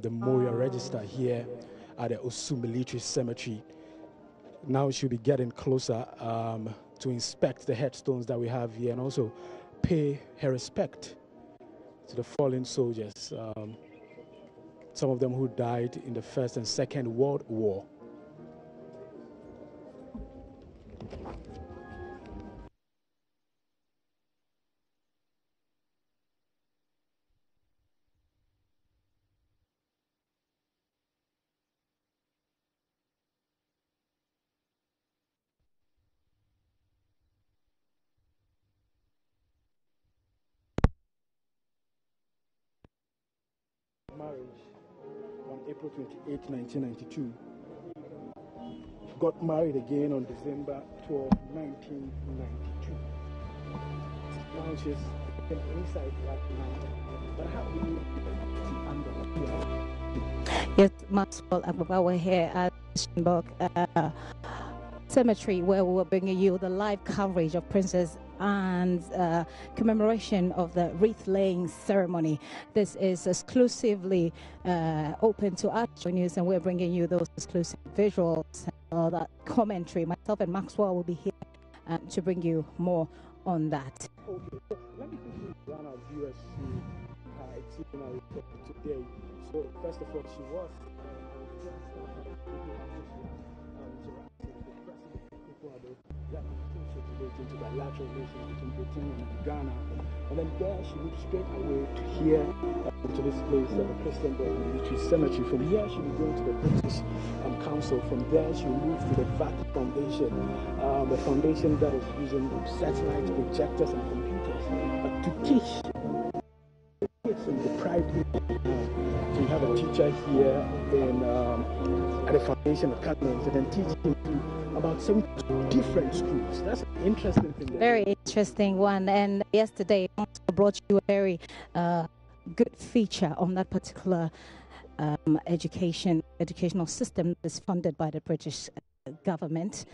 the memorial register here at the Osu Military Cemetery. Now she'll be getting closer to inspect the headstones that we have here and also pay her respect to the fallen soldiers, some of them who died in the First and Second World War. Marriage on April 28, 1992. Got married again on December 12, 1992. Now she's inside right now. But how do you Yes, Maxwell Ababa, we're here at Shinbok Cemetery, where we were bringing you the live coverage of Princess Anne's commemoration of the wreath-laying ceremony. This is exclusively open to Astro News, and we're bringing you those exclusive visuals, that commentary. Myself and Maxwell will be here to bring you more on that. Okay, so let me quickly run our viewers through her itinerary for today. So first of all, she was into bilateral relations between Britain and Ghana, and then there she moved straight away to here, to this place, the Christian Military Cemetery. From here she will go to the British Council. From there she will move to the VAT Foundation, the foundation that is using satellite projectors and computers to teach kids in deprived areas. So you have a teacher here in at the foundation of Catholics, and then teaching about 7 different schools. That's an interesting thing. Very interesting one. And yesterday I brought you a very good feature on that particular educational system that is funded by the British government.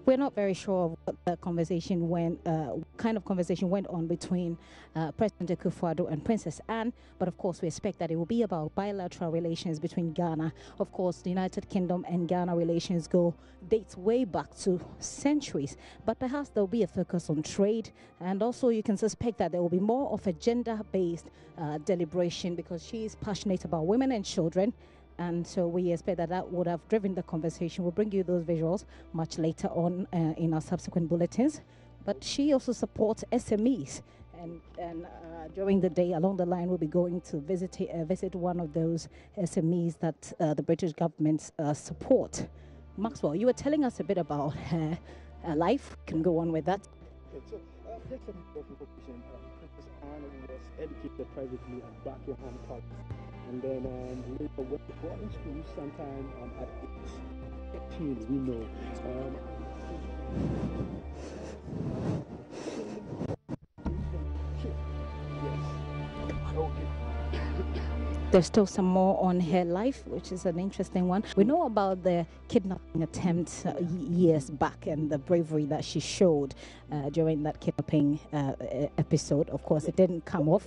We're not very sure of what the conversation went, kind of conversation went on between President Akufo-Addo and Princess Anne, but of course we expect that it will be about bilateral relations between Ghana. Of course, the United Kingdom and Ghana relations dates way back to centuries, but perhaps there will be a focus on trade, and also you can suspect that there will be more of a gender-based deliberation, because she is passionate about women and children. And so we expect that that would have driven the conversation. We'll bring you those visuals much later on in our subsequent bulletins. But she also supports SMEs. And during the day, along the line, we'll be going to visit one of those SMEs that the British government support. Maxwell, you were telling us a bit about her life. Can go on with that. Okay, so just some information. Princess Anne was educated privately at Buckingham Palace. And then later went to boarding school sometime at age 18, we know. There's still some more on her life, which is an interesting one. We know about the kidnapping attempt years back and the bravery that she showed during that kidnapping episode. Of course, it didn't come off.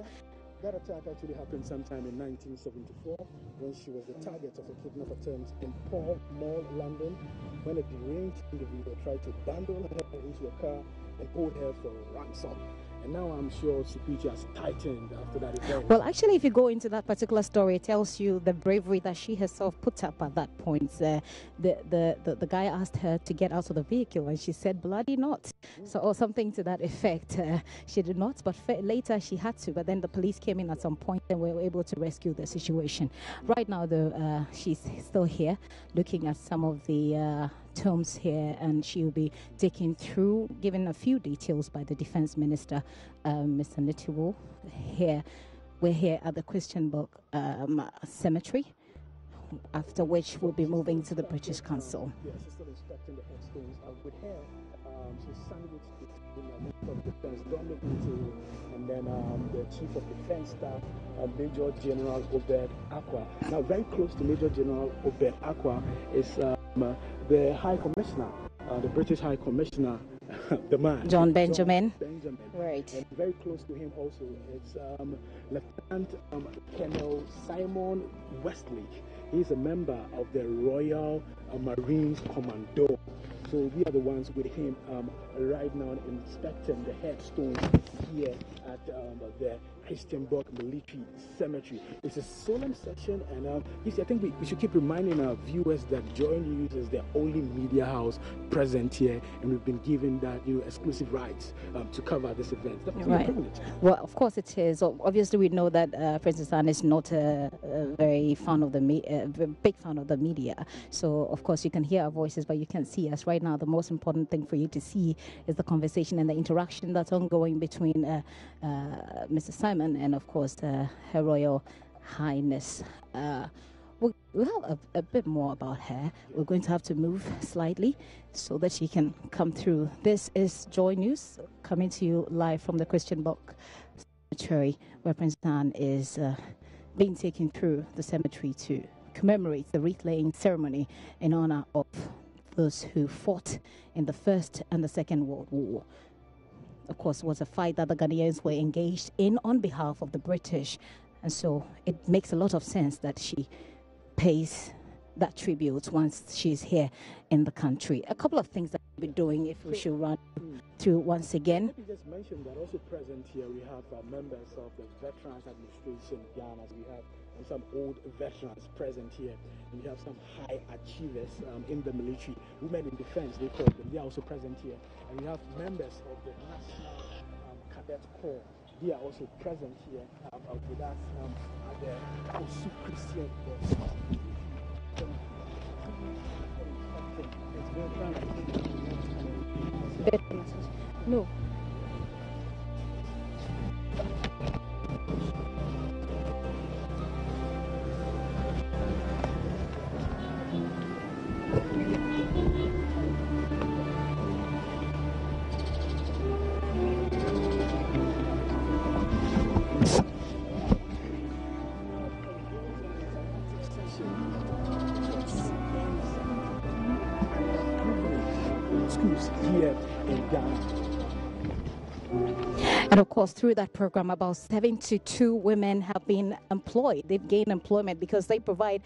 That attack actually happened sometime in 1974 when she was the target of a kidnap attempt in Pall Mall, London, when a deranged individual tried to bundle her into a car and hold her for ransom. And now I'm sure security has tightened after that event. Well, actually, if you go into that particular story, it tells you the bravery that she herself put up at that point. The guy asked her to get out of the vehicle, and she said, "Bloody not," so or something to that effect. She did not, but later she had to. But then the police came in at some point, and we were able to rescue the situation. Right now, though, she's still here, looking at some of the tombs here, and she will be taken through, given a few details by the Defense Minister, Mr. Nitiwo. Here, we're here at the Christian Book Cemetery, after which we'll be moving to the British Council. Yes, she's still inspecting the headstones. With her, she's sandwiched between the Minister of Defense, Dominic Nitiwo, and then the Chief of Defense Staff, Major General Obed Aqua. Now, very close to Major General Obed Aqua is the High Commissioner, the British High Commissioner the man. John Benjamin. John Benjamin. Right. And very close to him also, it's Lieutenant Colonel Simon Westlake. He's a member of the Royal Marines Commando. So we are the ones with him right now inspecting the headstones here at the Christianburg Military Cemetery. It's a solemn session, and you see, I think we should keep reminding our viewers that Joy News is the only media house present here, and we've been given that exclusive rights to cover this event. That's a privilege. Well, of course it is. Obviously, we know that Princess Anne is not a very fan of the big fan of the media. So, of course, you can hear our voices, but you can't see us right now. The most important thing for you to see is the conversation and the interaction that's ongoing between Mr. Simon and, of course, Her Royal Highness. We'll have a bit more about her. We're going to have to move slightly so that she can come through. This is Joy News coming to you live from the Christianburg Cemetery, where Princess Anne is being taken through the cemetery to commemorate the wreath-laying ceremony in honor of those who fought in the First and the Second World War. Of course, it was a fight that the Ghanaians were engaged in on behalf of the British. And so it makes a lot of sense that she pays that tribute once she's here in the country. A couple of things that we'll be doing, if we should run through once again. Let me just mention that also present here we have members of the Veterans Administration Ghana. We have some old veterans present here. And we have some high achievers in the military. Women in defense, they call them. They are also present here. And we have members of the National Cadet Corps. They are also present here with us at the Osu Christian. No. Schools here in Ghana. And of course, through that program, about 72 women have been employed. They've gained employment because they provide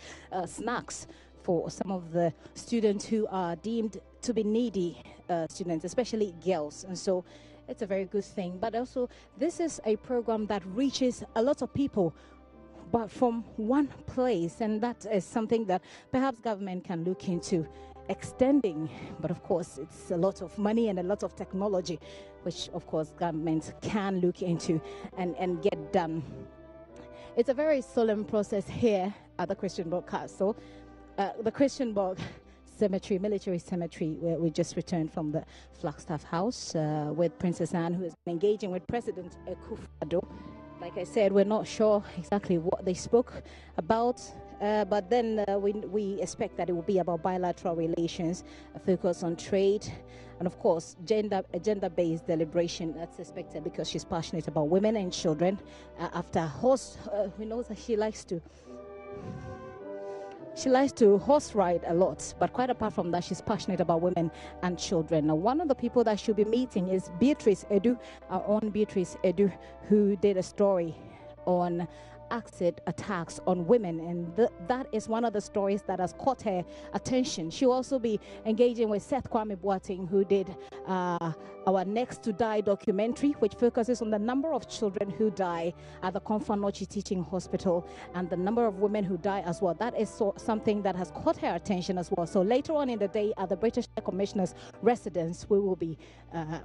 snacks for some of the students who are deemed to be needy students, especially girls. And so it's a very good thing. But also, this is a program that reaches a lot of people, but from one place. And that is something that perhaps government can look into extending. But of course, it's a lot of money and a lot of technology, which of course governments can look into and get done. It's a very solemn process here at the Christianburg Castle, the Christianburg Cemetery, military cemetery, where we just returned from the Flagstaff House with Princess Anne, who is engaging with President Akufo-Addo. Like I said, we're not sure exactly what they spoke about, but then we expect that it will be about bilateral relations, a focus on trade, and of course, gender-based deliberation. That's expected because she's passionate about women and children. After horse, we know that she likes to horse ride a lot, but quite apart from that, she's passionate about women and children. Now, one of the people that she'll be meeting is Beatrice Edu, our own Beatrice Edu, who did a story on acid attacks on women, and that is one of the stories that has caught her attention. She'll also be engaging with Seth Kwame Boateng, who did our Next to Die documentary, which focuses on the number of children who die at the Konfanochi Teaching Hospital and the number of women who die as well. That is something that has caught her attention as well. So later on in the day at the British High Commissioner's residence, we will be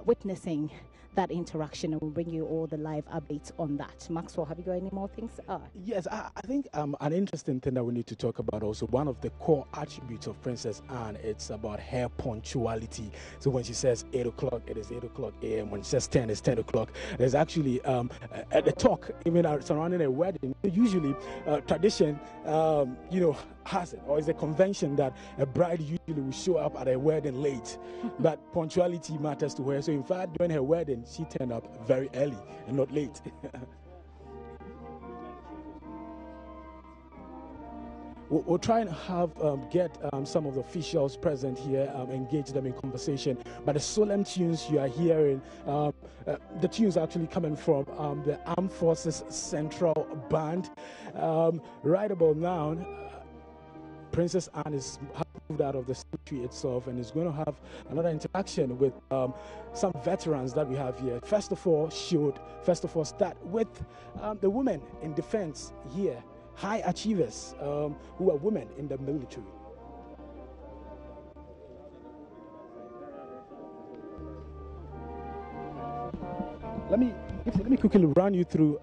witnessing that interaction, and we'll bring you all the live updates on that. Maxwell, have you got any more things? Yes, I think an interesting thing that we need to talk about also, one of the core attributes of Princess Anne, it's about her punctuality. So when she says 8 o'clock, it is 8 o'clock a.m. When she says 10, it's 10 o'clock. There's actually at the talk, even surrounding a wedding, usually tradition, has it, or is a convention that a bride usually will show up at a wedding late, but punctuality matters to her. So in fact, during her wedding, she turned up very early and not late. we'll try and have get some of the officials present here, engage them in conversation. But the solemn tunes you are hearing, the tunes are actually coming from the Armed Forces Central Band. Right about now, Princess Anne has moved out of the sanctuary itself and is going to have another interaction with some veterans that we have here. First of all, start with the women in defense here, high achievers who are women in the military. Let me quickly run you through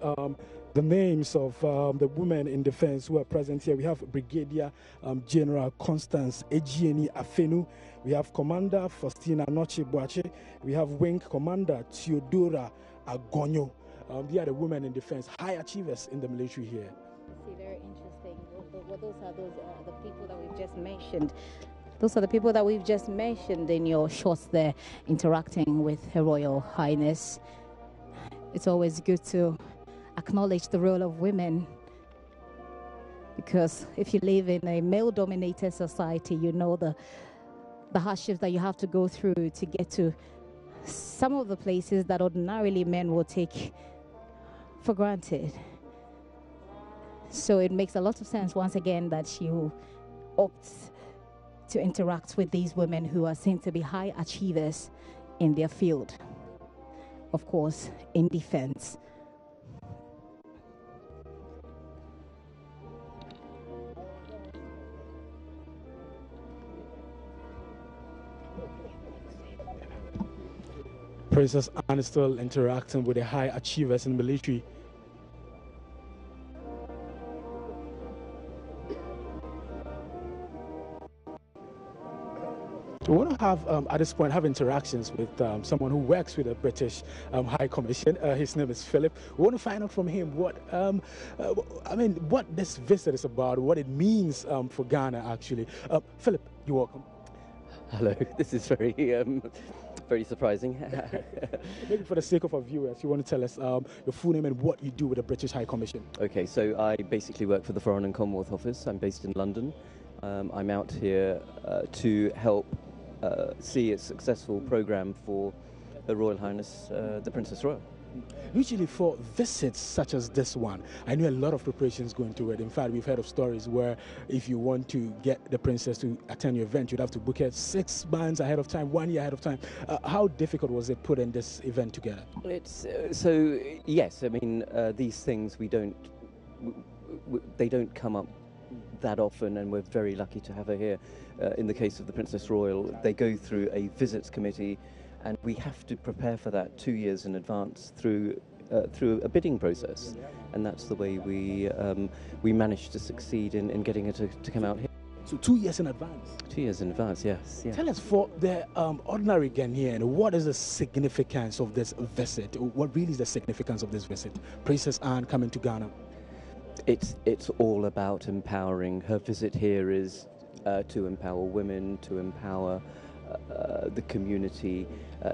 the names of the women in defense who are present here. We have Brigadier General Constance Ejieni Afenu. We have Commander Faustina Noche Boache. We have Wing Commander Theodora Agonyo. They are the women in defense, high achievers in the military here. I see, very interesting. Those are the people that we've just mentioned. Those are the people that we've just mentioned in your shots there, interacting with Her Royal Highness. It's always good to acknowledge the role of women, because if you live in a male-dominated society, you know the hardships that you have to go through to get to some of the places that ordinarily men will take for granted. So it makes a lot of sense, once again, that you opt to interact with these women who are seen to be high achievers in their field, of course, in defense. Princess Anne is still interacting with the high achievers in the military. We want to have, at this point, have interactions with someone who works with the British High Commission. His name is Philip. We want to find out from him what, what this visit is about, what it means for Ghana, actually. Philip, you're welcome. Hello. This is very, very surprising. Maybe for the sake of our viewers, you want to tell us your full name and what you do with the British High Commission. Okay, so I basically work for the Foreign and Commonwealth Office. I'm based in London. I'm out here to help see a successful program for Her Royal Highness, the Princess Royal. Usually for visits such as this one, I know a lot of preparations go into it. In fact, we've heard of stories where if you want to get the princess to attend your event, you'd have to book it 6 months ahead of time, 1 year ahead of time. How difficult was it putting this event together? It's so yes. I mean, these things they don't come up that often, and we're very lucky to have her here. In the case of the Princess Royal, they go through a visits committee, and we have to prepare for that 2 years in advance through a bidding process, and that's the way we managed to succeed in getting her to come out here. So 2 years in advance? 2 years in advance, yes. Yeah. Tell us, for the ordinary Ghanaian, what is the significance of this visit? What really is the significance of this visit? Princess Anne coming to Ghana. It's all about empowering. Her visit here is to empower women, to empower the community.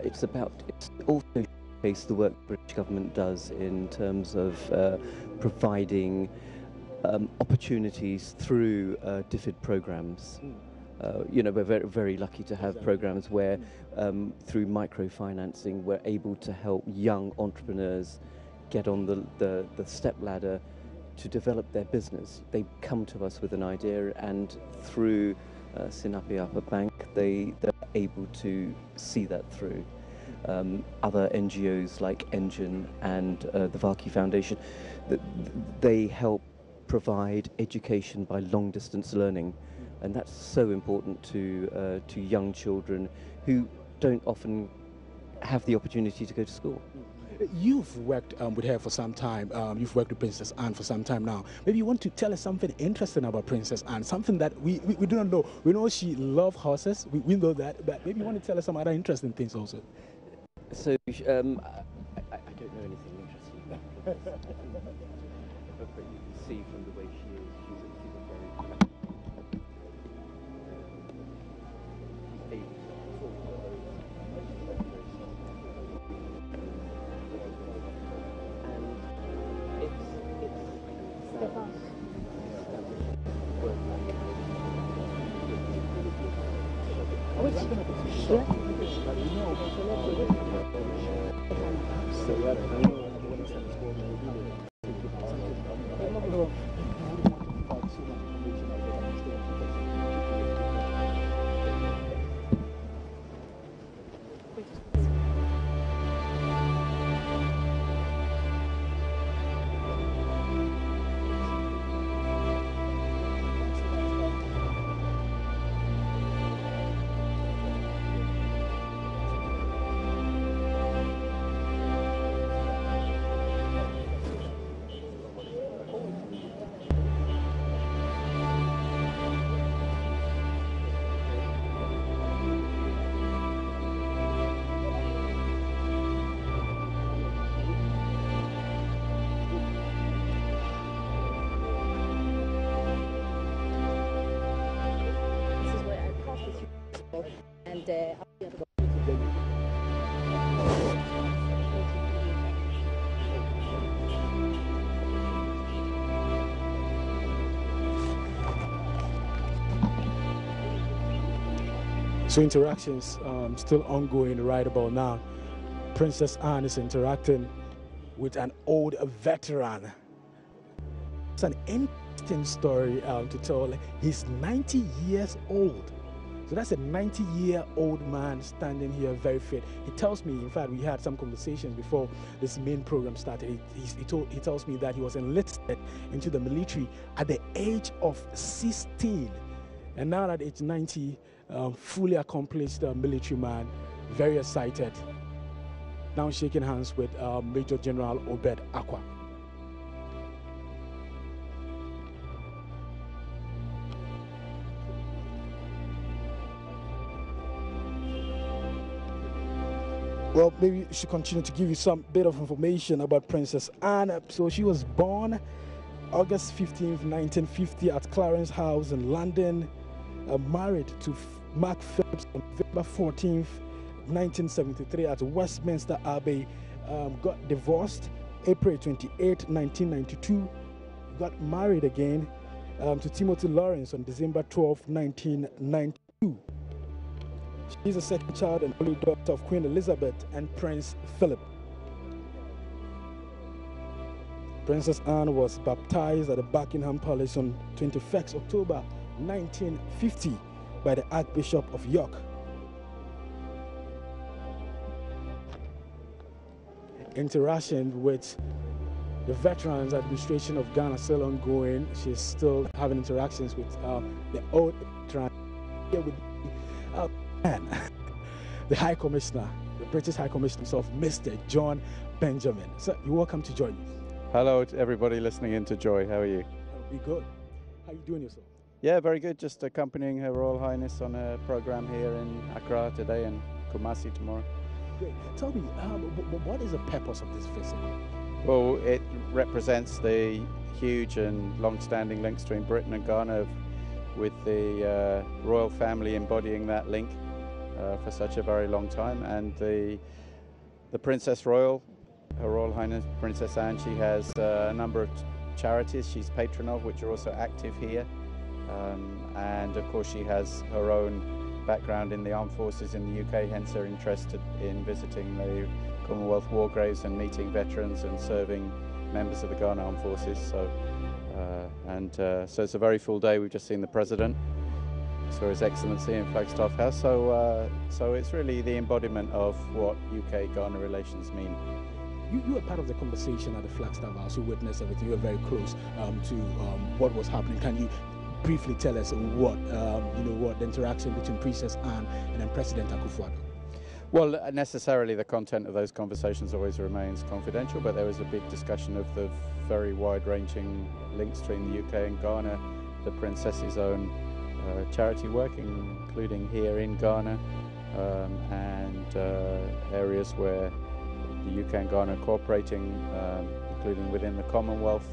It's also showcase the work the British government does in terms of providing opportunities through DFID programs. We're very, very lucky to have programs where through microfinancing we're able to help young entrepreneurs get on the step ladder to develop their business. They come to us with an idea, and through Sinapi Upper Bank, they're able to see that through. Other NGOs like Engine and the Valky Foundation, they help provide education by long-distance learning, and that's so important to young children who don't often have the opportunity to go to school. You've worked with her for some time. You've worked with Princess Anne for some time now. Maybe you want to tell us something interesting about Princess Anne, something that we do not know. We know she loves horses. We know that. But maybe you want to tell us some other interesting things also. So, I don't know anything interesting. But you can see from the way she is, she's a very able to And So interactions still ongoing right about now. Princess Anne is interacting with an old veteran. It's an interesting story to tell. He's 90 years old. So that's a 90-year-old man standing here, very fit. He tells me, in fact, we had some conversations before this main program started. He tells me that he was enlisted into the military at the age of 16. And now at age 90, fully accomplished military man, very excited. Now shaking hands with Major General Obed Aqua. Well, maybe we should continue to give you some bit of information about Princess Anne. So she was born August 15th, 1950 at Clarence House in London. Married to Mark Phillips on November 14th, 1973 at Westminster Abbey. Got divorced April 28, 1992. Got married again to Timothy Lawrence on December 12, 1992. She's the second child and only daughter of Queen Elizabeth and Prince Philip. Princess Anne was baptized at the Buckingham Palace on 21st October 1950 by the Archbishop of York. Interaction with the Veterans Administration of Ghana still ongoing. She's still having interactions with the old veteran. Here with the High Commissioner, the British High Commissioner himself, Mr. John Benjamin. So you're welcome to join me. Hello to everybody listening in to Joy. How are you? Be good. How are you doing yourself? Yeah, very good. Just accompanying Her Royal Highness on a program here in Accra today and Kumasi tomorrow. Great. Tell me, what is the purpose of this visit? Well, it represents the huge and long-standing links between Britain and Ghana, with the royal family embodying that link for such a very long time. And the Princess Royal, Her Royal Highness Princess Anne, she has a number of charities she's patron of, which are also active here. And of course she has her own background in the armed forces in the UK, hence her interest in visiting the Commonwealth war graves and meeting veterans and serving members of the Ghana Armed Forces. So it's a very full day. We've just seen the President, saw His Excellency in Flagstaff House. So it's really the embodiment of what UK-Ghana relations mean. You were part of the conversation at the Flagstaff House. You witnessed everything. You were very close to what was happening. Can you briefly tell us what the interaction between Princess Anne and then President Akufo-Addo? Well, necessarily the content of those conversations always remains confidential, but there was a big discussion of the very wide-ranging links between the UK and Ghana, the Princess's own charity work, including here in Ghana, and areas where the UK and Ghana are cooperating, including within the Commonwealth.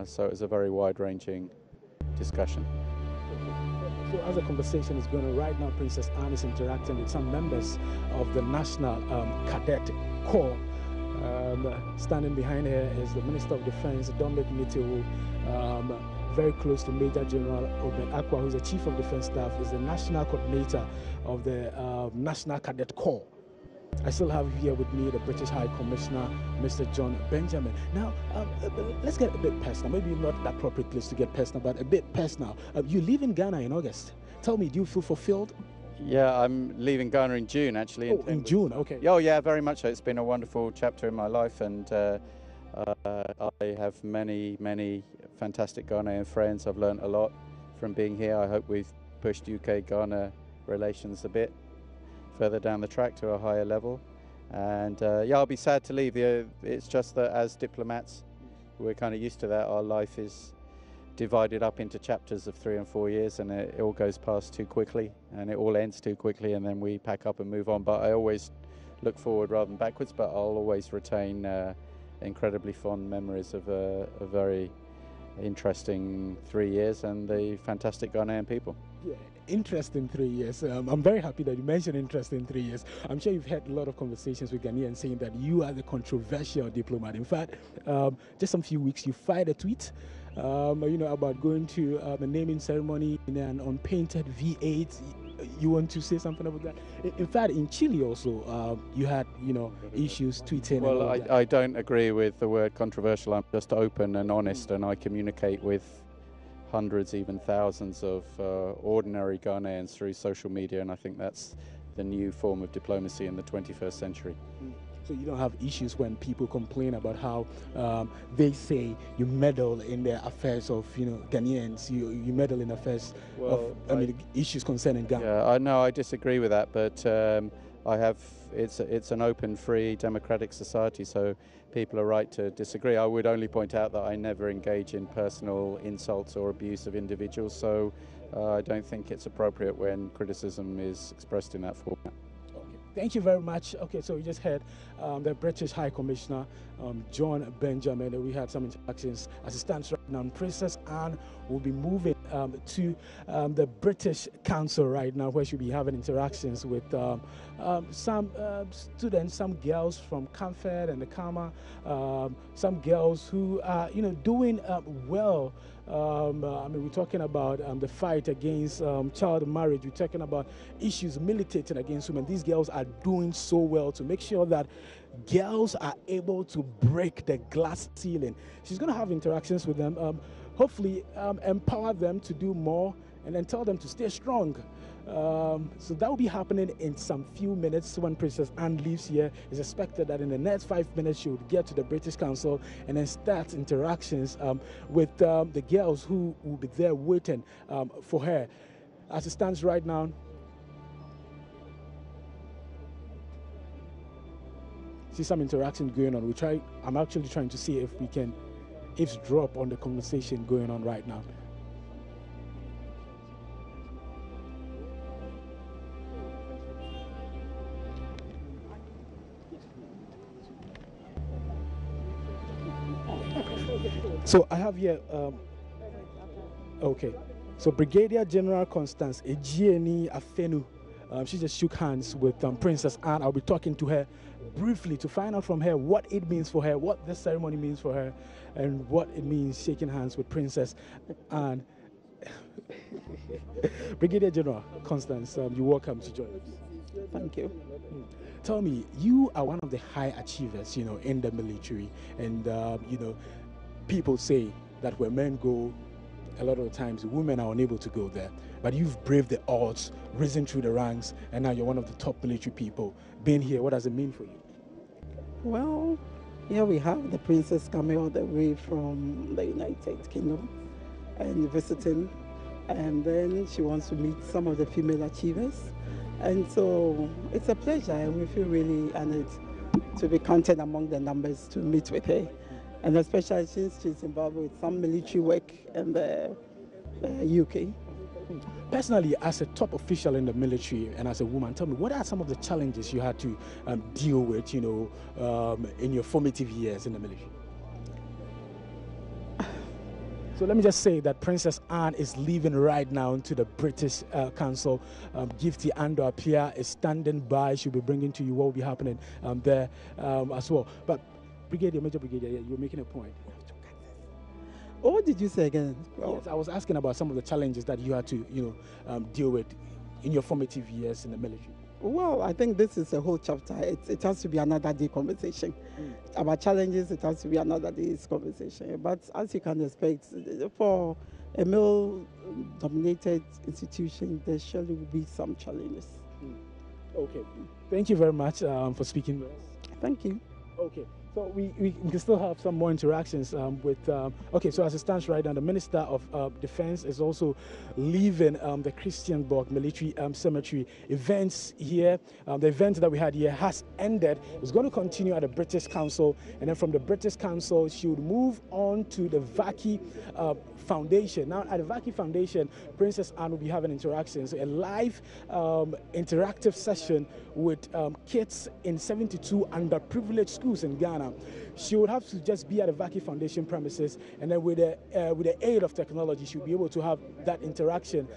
So it was a very wide-ranging discussion. So as the conversation is going on right now, Princess Anne is interacting with some members of the National Cadet Corps. Standing behind her is the Minister of Defense, Dominic Nitiwo, very close to Major General Obed Akwa, who's the Chief of Defense Staff, is the National Coordinator of the National Cadet Corps. I still have here with me the British High Commissioner, Mr. John Benjamin. Now, let's get a bit personal. Maybe not the appropriate place to get personal, but a bit personal. You leave in Ghana in August. Tell me, do you feel fulfilled? Yeah, I'm leaving Ghana in June, actually. Oh, in June, okay. Oh, yeah, very much so. It's been a wonderful chapter in my life, and I have many, many fantastic Ghanaian friends. I've learned a lot from being here. I hope we've pushed UK-Ghana relations a bit further down the track to a higher level. And yeah, I'll be sad to leave. It's just that as diplomats, we're kind of used to that. Our life is divided up into chapters of 3 and 4 years, and it all goes past too quickly, and it all ends too quickly, and then we pack up and move on. But I always look forward rather than backwards, but I'll always retain incredibly fond memories of a very interesting 3 years and the fantastic Ghanaian people. Yeah, interesting 3 years. I'm very happy that you mentioned interesting 3 years. I'm sure you've had a lot of conversations with Ghanaians saying that you are the controversial diplomat. In fact, just some few weeks you fired a tweet about going to a naming ceremony in an unpainted V8. You want to say something about that? In fact, in Chile also, you had, issues tweeting. Well, I don't agree with the word controversial. I'm just open and honest, and I communicate with hundreds, even thousands of ordinary Ghanaians through social media, and I think that's the new form of diplomacy in the 21st century. So you don't have issues when people complain about how they say you meddle in the affairs of Ghanaians, you meddle in affairs issues concerning Ghana. Yeah, I know I disagree with that, but it's an open, free, democratic society, so people are right to disagree. I would only point out that I never engage in personal insults or abuse of individuals, so I don't think it's appropriate when criticism is expressed in that format. Thank you very much. Okay, so we just heard the British High Commissioner, John Benjamin. We had some interactions as it stands right now. Princess Anne will be moving to the British Council right now, where she'll be having interactions with some students, some girls from Comfort and the Kama, some girls who are, doing well. We're talking about the fight against child marriage. We're talking about issues militating against women. These girls are doing so well to make sure that girls are able to break the glass ceiling. She's going to have interactions with them, hopefully empower them to do more, and then tell them to stay strong. So that will be happening in some few minutes when Princess Anne leaves here. It's expected that in the next 5 minutes she would get to the British Council and then start interactions with the girls who will be there waiting for her. As it stands right now, see some interaction going on. I'm actually trying to see if we can eavesdrop on the conversation going on right now. So I have here, okay. So Brigadier General Constance Ejieni Afenu, she just shook hands with Princess Anne. I'll be talking to her briefly to find out from her what it means for her, what this ceremony means for her, and what it means shaking hands with Princess Anne. Brigadier General Constance, you're welcome to join us. Thank you. Tell me, you are one of the high achievers, in the military, and people say that where men go, a lot of the times women are unable to go there. But you've braved the odds, risen through the ranks, and now you're one of the top military people. Being here, what does it mean for you? Well, here we have the princess coming all the way from the United Kingdom and visiting. And then she wants to meet some of the female achievers. And so it's a pleasure, and we feel really honored to be counted among the numbers to meet with her. And especially since she's involved with some military work in the UK. Personally, as a top official in the military and as a woman, tell me, what are some of the challenges you had to deal with, in your formative years in the military? So let me just say that Princess Anne is leaving right now to the British Council. Gifty Ando Apia is standing by. She'll be bringing to you what will be happening there as well. But Brigadier, Major Brigadier, you're making a point. What did you say again? Yes, I was asking about some of the challenges that you had to, deal with in your formative years in the military. Well, I think this is a whole chapter. It has to be another day conversation. About challenges, it has to be another day's conversation. But as you can expect, for a male-dominated institution, there surely will be some challenges. Okay. Thank you very much for speaking with us. Thank you. Okay. So we can still have some more interactions with, okay, so as it stands right now, the Minister of Defense is also leaving the Christiansborg Military Cemetery. Events here, the event that we had here has ended. It's going to continue at the British Council, and then from the British Council, she would move on to the Vaki Foundation. Now, at the Vaki Foundation, Princess Anne will be having interactions, a live interactive session with kids in 72 underprivileged schools in Ghana. She would have to just be at the Vaki Foundation premises, and then with the aid of technology, she'll be able to have that interaction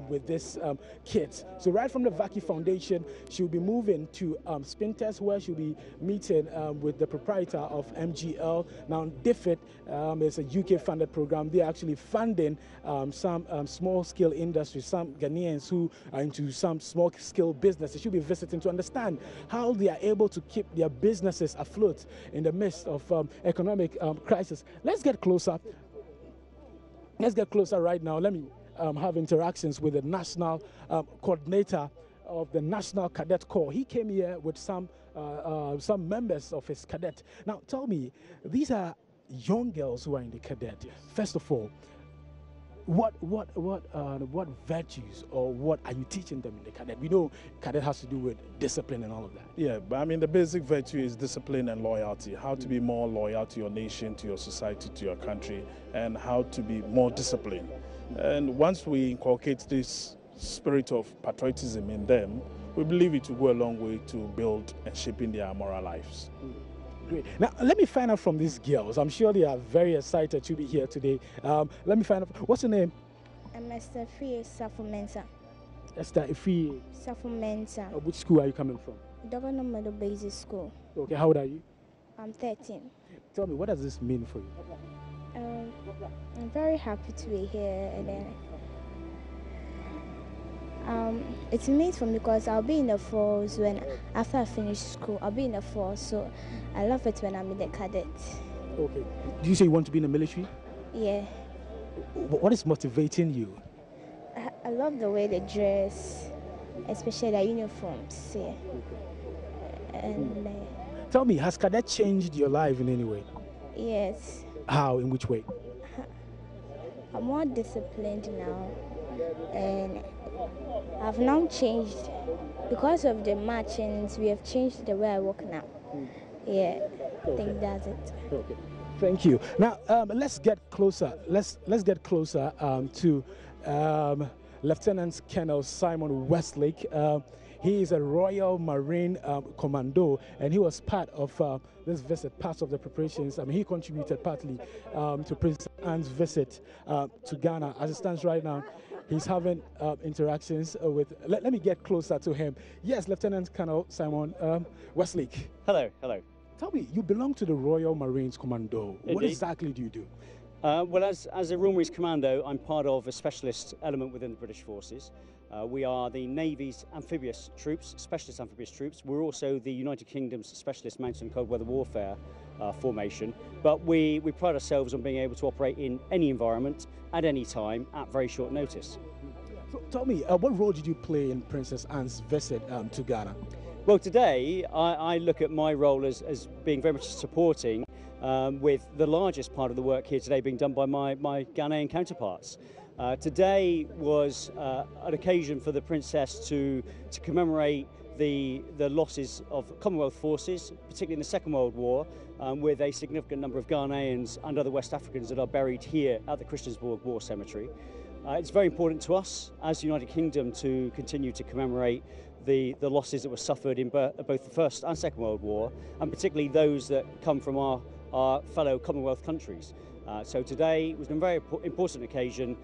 with this kids. So right from the Vaki Foundation, she'll be moving to Spinters, where she'll be meeting with the proprietor of MGL. Now, DFID is a UK-funded program. They're actually funding some small-scale industries, some Ghanaians who are into some small-scale businesses. She'll be visiting to understand how they are able to keep their businesses afloat in the midst of economic crisis. Let's get closer. Let's get closer right now. Let me have interactions with the national coordinator of the National Cadet Corps. He came here with some members of his cadet. Now, tell me, these are young girls who are in the cadet. Yes. First of all, what virtues or what are you teaching them in the cadet? We know cadet has to do with discipline and all of that. Yeah, but I mean the basic virtue is discipline and loyalty. How to be more loyal to your nation, to your society, to your country, and how to be more disciplined. And once we inculcate this spirit of patriotism in them, we believe it will go a long way to build and shaping their moral lives. Great. Now, let me find out from these girls. I'm sure they are very excited to be here today. Let me find out. What's your name? I'm Esther Ifie Safumensa. Esther Ifie. Safumensa. Which school are you coming from? Governor Middle Basic School. Okay, how old are you? I'm 13. Tell me, what does this mean for you? I'm very happy to be here, and then it means for me because I'll be in the force after I finish school. I'll be in the force, so I love it when I'm in the cadet. Okay. Do you say you want to be in the military? Yeah. What is motivating you? I love the way they dress, especially their uniforms. Yeah. And tell me, has cadet changed your life in any way? Yes. How? In which way? I'm more disciplined now, and I've now changed because of the marchings. We have changed the way I work now. Yeah, I think that's it. Okay, thank you. Now let's get closer. Let's get closer to Lieutenant Colonel Simon Westlake. He is a Royal Marine Commando, and he was part of this visit, part of the preparations. I mean, he contributed partly to Princess Anne's visit to Ghana. As it stands right now, he's having interactions with. Let me get closer to him. Yes, Lieutenant Colonel Simon Westlake. Hello, hello. Tell me, you belong to the Royal Marines Commando. Indeed. What exactly do you do? Well, as a Royal Marines Commando, I'm part of a specialist element within the British Forces. We are the Navy's amphibious troops, specialist amphibious troops. We're also the United Kingdom's specialist mountain and cold weather warfare formation. But we pride ourselves on being able to operate in any environment, at any time, at very short notice. So tell me, what role did you play in Princess Anne's visit to Ghana? Well, today I look at my role as being very much supporting with the largest part of the work here today being done by my Ghanaian counterparts. Today was an occasion for the Princess to commemorate the losses of Commonwealth forces, particularly in the Second World War, with a significant number of Ghanaians and other West Africans that are buried here at the Christiansborg War Cemetery. It's very important to us as the United Kingdom to continue to commemorate the losses that were suffered in both the First and Second World War, and particularly those that come from our fellow Commonwealth countries. So today was a very important occasion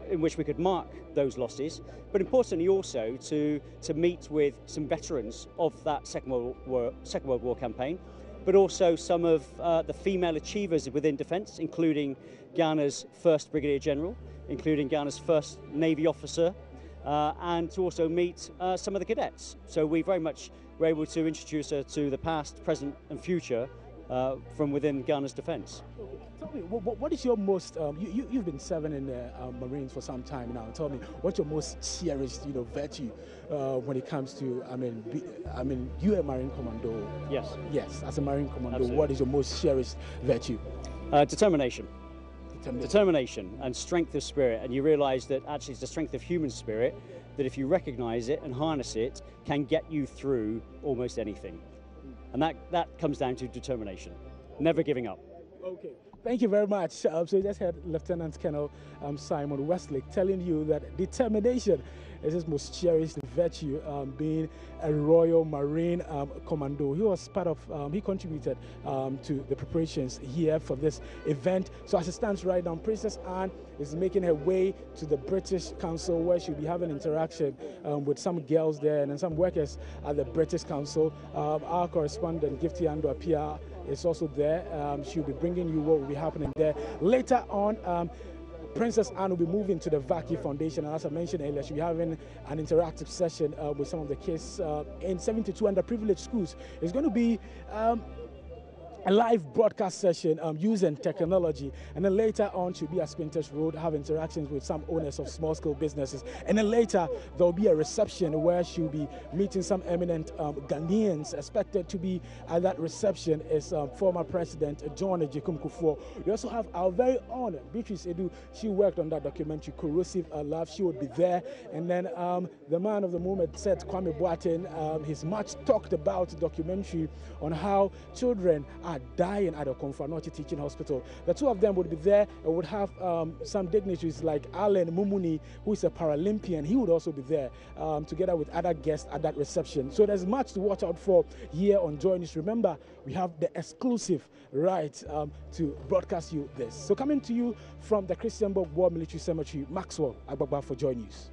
in which we could mark those losses, but importantly also to meet with some veterans of that Second World War campaign, but also some of the female achievers within defence, including Ghana's first Brigadier General, including Ghana's first Navy officer, and to also meet some of the cadets. So we very much were able to introduce her to the past, present and future from within Ghana's defence. Tell me, what is your most, you've been serving in the Marines for some time now. Tell me, what's your most cherished, virtue when it comes to, you're a Marine Commando. Yes. Yes, as a Marine Commando, Absolutely. What is your most cherished virtue? Determination. Determination and strength of spirit. And you realise that actually it's the strength of human spirit that if you recognise it and harness it, can get you through almost anything. And that comes down to determination, never giving up. Okay, thank you very much. So you just heard Lieutenant Colonel Simon Westlake telling you that determination is his most cherished virtue, being a Royal Marine Commando. He was part of, he contributed to the preparations here for this event. So as it stands right now, Princess Anne is making her way to the British Council, where she'll be having interaction with some girls there and some workers at the British Council. Our correspondent, Gifty Ando Apia, is also there. She'll be bringing you what will be happening there. Later on, Princess Anne will be moving to the Vaki Foundation, and as I mentioned earlier, she'll be having an interactive session with some of the kids in 72 underprivileged schools. It's going to be a live broadcast session using technology, and then later on she'll be at Spinters Road, have interactions with some owners of small-scale businesses, and then later there'll be a reception where she'll be meeting some eminent Ghanaians. Expected to be at that reception is former President John Ejekum Kufuor. We also have our very own Beatrice Edu. She worked on that documentary Corrosive Love. She would be there, and then the man of the moment said Kwame Boateng, his much talked about documentary on how children are dying at the Komfo Teaching Hospital. The two of them would be there and would have some dignitaries like Alan Mumuni, who is a Paralympian. He would also be there together with other guests at that reception. So there's much to watch out for here on Joy News. Remember, we have the exclusive right to broadcast you this. So coming to you from the Christiansburg War Military Cemetery, Maxwell Agbagba for Joy News.